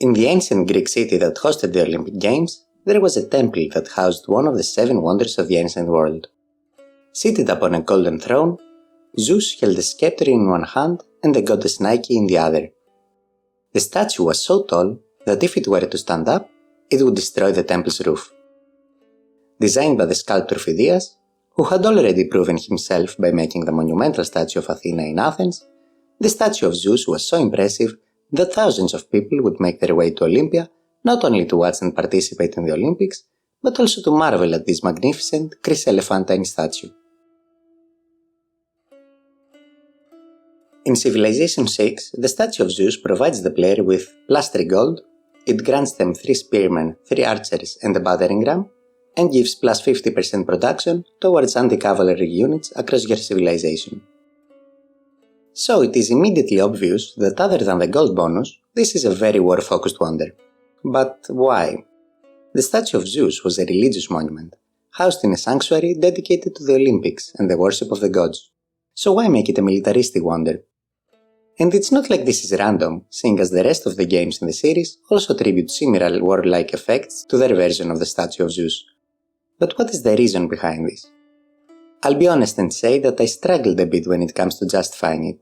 In the ancient Greek city that hosted the Olympic Games, there was a temple that housed one of the 7 wonders of the ancient world. Seated upon a golden throne, Zeus held a scepter in one hand and the goddess Nike in the other. The statue was so tall that if it were to stand up, it would destroy the temple's roof. Designed by the sculptor Pheidias, who had already proven himself by making the monumental statue of Athena in Athens, the statue of Zeus was so impressive that thousands of people would make their way to Olympia not only to watch and participate in the Olympics, but also to marvel at this magnificent chryselephantine statue. In Civilization VI, the statue of Zeus provides the player with +3 gold, it grants them 3 spearmen, 3 archers and a battering ram, and gives +50% production towards anti-cavalry units across your civilization. So it is immediately obvious that other than the gold bonus, this is a very war-focused wonder. But why? The statue of Zeus was a religious monument, housed in a sanctuary dedicated to the Olympics and the worship of the gods. So why make it a militaristic wonder? And it's not like this is random, seeing as the rest of the games in the series also attribute similar warlike effects to their version of the statue of Zeus. But what is the reason behind this? I'll be honest and say that I struggled a bit when it comes to justifying it.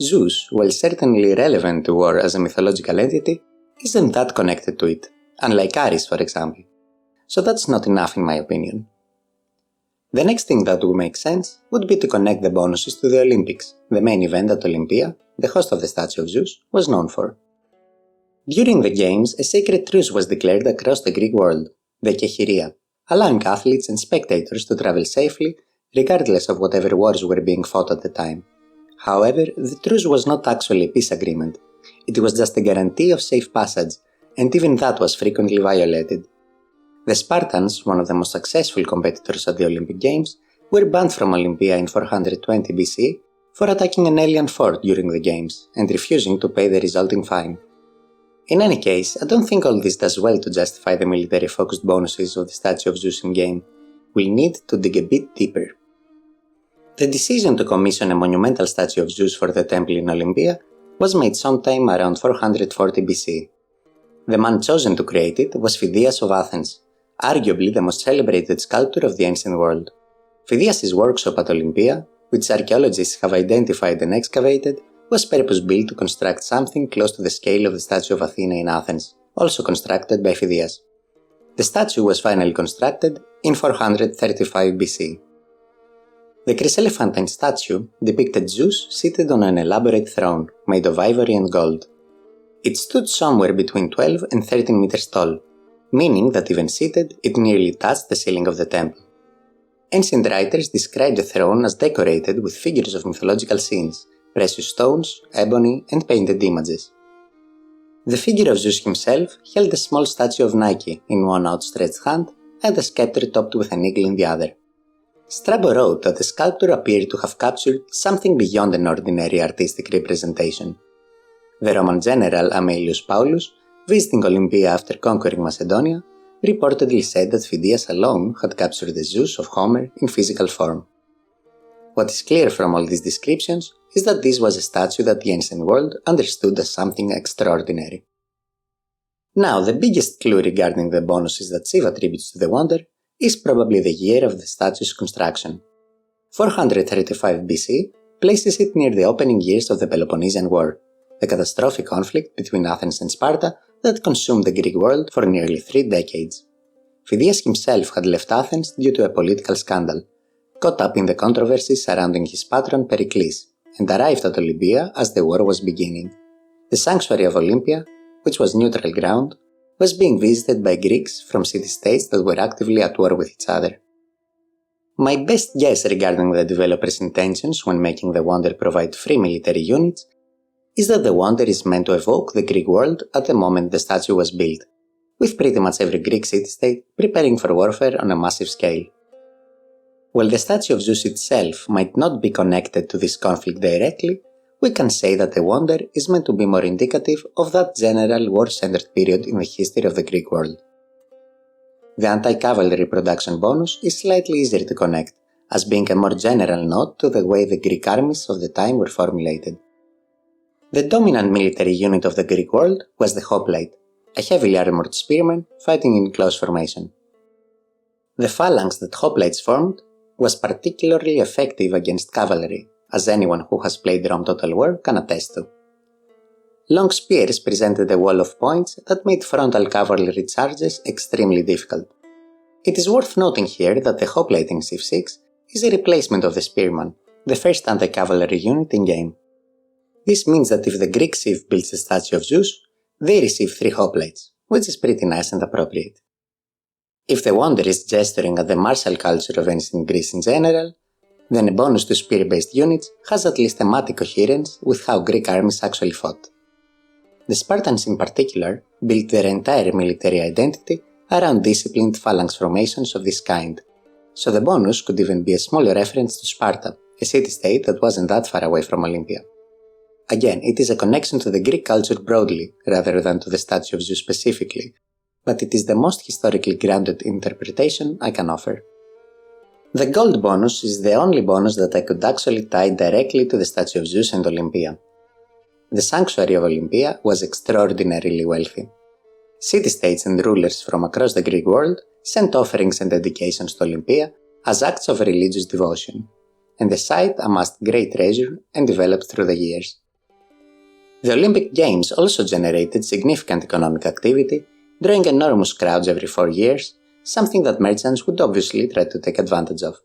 Zeus, while certainly relevant to war as a mythological entity, isn't that connected to it, unlike Ares for example. So that's not enough in my opinion. The next thing that would make sense would be to connect the bonuses to the Olympics, the main event that Olympia, the host of the statue of Zeus, was known for. During the games, a sacred truce was declared across the Greek world, the Kechiria, allowing athletes and spectators to travel safely regardless of whatever wars were being fought at the time. However, the truce was not actually a peace agreement. It was just a guarantee of safe passage, and even that was frequently violated. The Spartans, one of the most successful competitors at the Olympic Games, were banned from Olympia in 420 BC for attacking an alien fort during the Games and refusing to pay the resulting fine. In any case, I don't think all this does well to justify the military-focused bonuses of the statue of Zeus in-game. We'll need to dig a bit deeper. The decision to commission a monumental statue of Zeus for the temple in Olympia was made sometime around 440 BC. The man chosen to create it was Pheidias of Athens, arguably the most celebrated sculptor of the ancient world. Pheidias' workshop at Olympia, which archaeologists have identified and excavated, was purpose-built to construct something close to the scale of the statue of Athena in Athens, also constructed by Pheidias. The statue was finally constructed in 435 BC. The chryselephantine statue depicted Zeus seated on an elaborate throne made of ivory and gold. It stood somewhere between 12 and 13 meters tall, meaning that even seated, it nearly touched the ceiling of the temple. Ancient writers describe the throne as decorated with figures of mythological scenes, precious stones, ebony, and painted images. The figure of Zeus himself held a small statue of Nike in one outstretched hand and a scepter topped with an eagle in the other. Strabo wrote that the sculptor appeared to have captured something beyond an ordinary artistic representation. The Roman general Aemilius Paulus, visiting Olympia after conquering Macedonia, reportedly said that Pheidias alone had captured the Zeus of Homer in physical form. What is clear from all these descriptions is that this was a statue that the ancient world understood as something extraordinary. Now, the biggest clue regarding the bonuses that Civ attributes to the wonder is probably the year of the statue's construction. 435 BC places it near the opening years of the Peloponnesian War, the catastrophic conflict between Athens and Sparta that consumed the Greek world for nearly 3 decades. Pheidias himself had left Athens due to a political scandal, caught up in the controversies surrounding his patron Pericles, and arrived at Olympia as the war was beginning. The sanctuary of Olympia, which was neutral ground, was being visited by Greeks from city-states that were actively at war with each other. My best guess regarding the developers' intentions when making the wonder provide free military units is that the wonder is meant to evoke the Greek world at the moment the statue was built, with pretty much every Greek city-state preparing for warfare on a massive scale. While the statue of Zeus itself might not be connected to this conflict directly, we can say that the wonder is meant to be more indicative of that general war-centered period in the history of the Greek world. The anti-cavalry production bonus is slightly easier to connect, as being a more general nod to the way the Greek armies of the time were formulated. The dominant military unit of the Greek world was the hoplite, a heavily armored spearman fighting in close formation. The phalanx that hoplites formed was particularly effective against cavalry, as anyone who has played Rome Total War can attest to. Long spears presented a wall of points that made frontal cavalry charges extremely difficult. It is worth noting here that the hoplite in Civ VI is a replacement of the spearman, the first anti-cavalry unit in game. This means that if the Greek Civ builds a statue of Zeus, they receive 3 hoplites, which is pretty nice and appropriate. If the Wonder is gesturing at the martial culture of ancient Greece in general, then a bonus to spear-based units has at least thematic coherence with how Greek armies actually fought. The Spartans in particular built their entire military identity around disciplined phalanx formations of this kind, so the bonus could even be a small reference to Sparta, a city-state that wasn't that far away from Olympia. Again, it is a connection to the Greek culture broadly, rather than to the Statue of Zeus specifically, but it is the most historically grounded interpretation I can offer. The gold bonus is the only bonus that I could actually tie directly to the Statue of Zeus and Olympia. The sanctuary of Olympia was extraordinarily wealthy. City-states and rulers from across the Greek world sent offerings and dedications to Olympia as acts of religious devotion, and the site amassed great treasure and developed through the years. The Olympic Games also generated significant economic activity, drawing enormous crowds every 4 years, something that merchants would obviously try to take advantage of.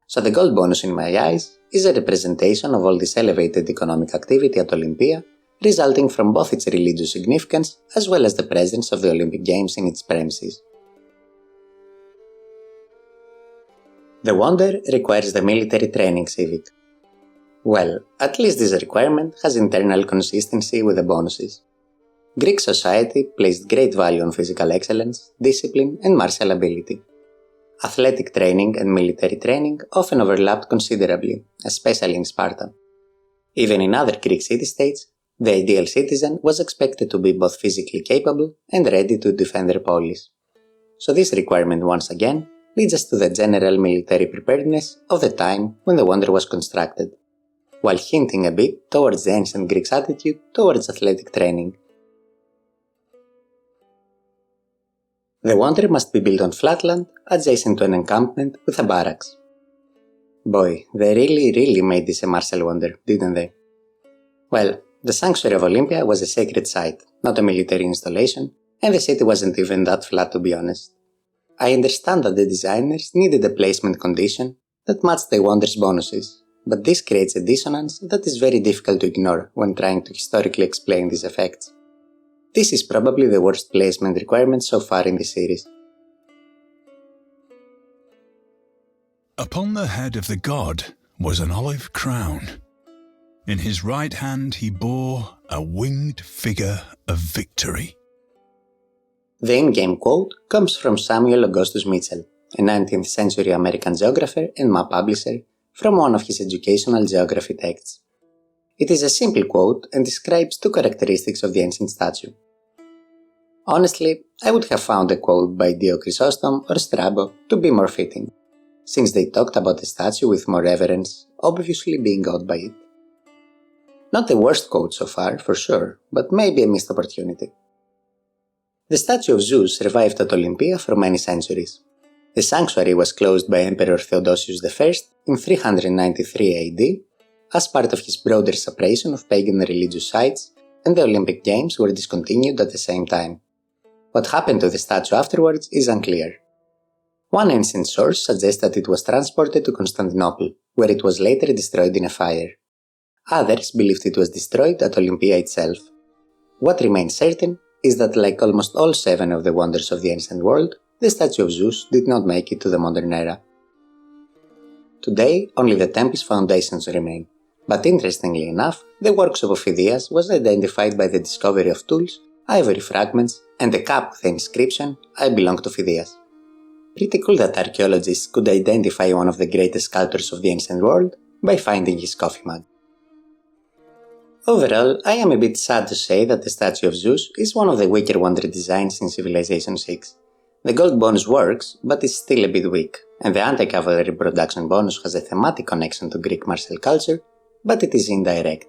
So the gold bonus in my eyes is a representation of all this elevated economic activity at Olympia, resulting from both its religious significance as well as the presence of the Olympic Games in its premises. The Wonder requires the military training Civic. Well, at least this requirement has internal consistency with the bonuses. Greek society placed great value on physical excellence, discipline, and martial ability. Athletic training and military training often overlapped considerably, especially in Sparta. Even in other Greek city-states, the ideal citizen was expected to be both physically capable and ready to defend their polis. So this requirement once again leads us to the general military preparedness of the time when the Wonder was constructed, while hinting a bit towards the ancient Greeks' attitude towards athletic training. The Wonder must be built on flatland, adjacent to an encampment with a barracks. Boy, they really made this a martial wonder, didn't they? Well, the sanctuary of Olympia was a sacred site, not a military installation, and the city wasn't even that flat to be honest. I understand that the designers needed a placement condition that matched the Wonder's bonuses, but this creates a dissonance that is very difficult to ignore when trying to historically explain these effects. This is probably the worst placement requirement so far in the series. Upon the head of the god was an olive crown. In his right hand he bore a winged figure of victory. The in-game quote comes from Samuel Augustus Mitchell, a 19th century American geographer and map publisher, from one of his educational geography texts. It is a simple quote and describes 2 characteristics of the ancient statue. Honestly, I would have found a quote by Dio Chrysostom or Strabo to be more fitting, since they talked about the statue with more reverence, obviously being awed by it. Not the worst quote so far, for sure, but maybe a missed opportunity. The statue of Zeus survived at Olympia for many centuries. The sanctuary was closed by Emperor Theodosius I in 393 AD as part of his broader suppression of pagan religious sites, and the Olympic Games were discontinued at the same time. What happened to the statue afterwards is unclear. One ancient source suggests that it was transported to Constantinople, where it was later destroyed in a fire. Others believed it was destroyed at Olympia itself. What remains certain is that, like almost all 7 of the wonders of the ancient world, the statue of Zeus did not make it to the modern era. Today, only the temple's foundations remain, but interestingly enough, the workshop of Pheidias was identified by the discovery of tools, ivory fragments, and a cup with the inscription, "I belong to Pheidias." Pretty cool that archaeologists could identify one of the greatest sculptors of the ancient world by finding his coffee mug. Overall, I am a bit sad to say that the Statue of Zeus is one of the weaker wonder designs in Civilization VI. The gold bonus works, but is still a bit weak, and the anti-cavalry production bonus has a thematic connection to Greek martial culture, but it is indirect.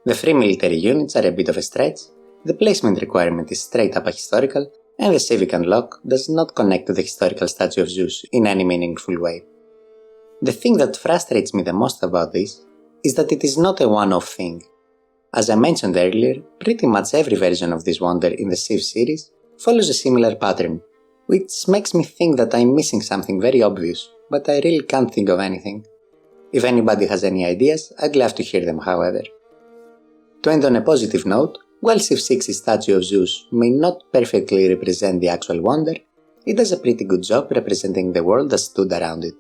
The 3 military units are a bit of a stretch, the placement requirement is straight up ahistorical, and the Civic unlock does not connect to the historical Statue of Zeus in any meaningful way. The thing that frustrates me the most about this is that it is not a one-off thing. As I mentioned earlier, pretty much every version of this wonder in the Civ series follows a similar pattern, which makes me think that I'm missing something very obvious, but I really can't think of anything. If anybody has any ideas, I'd love to hear them, however. To end on a positive note, while Civ VI's Statue of Zeus may not perfectly represent the actual wonder, it does a pretty good job representing the world that stood around it.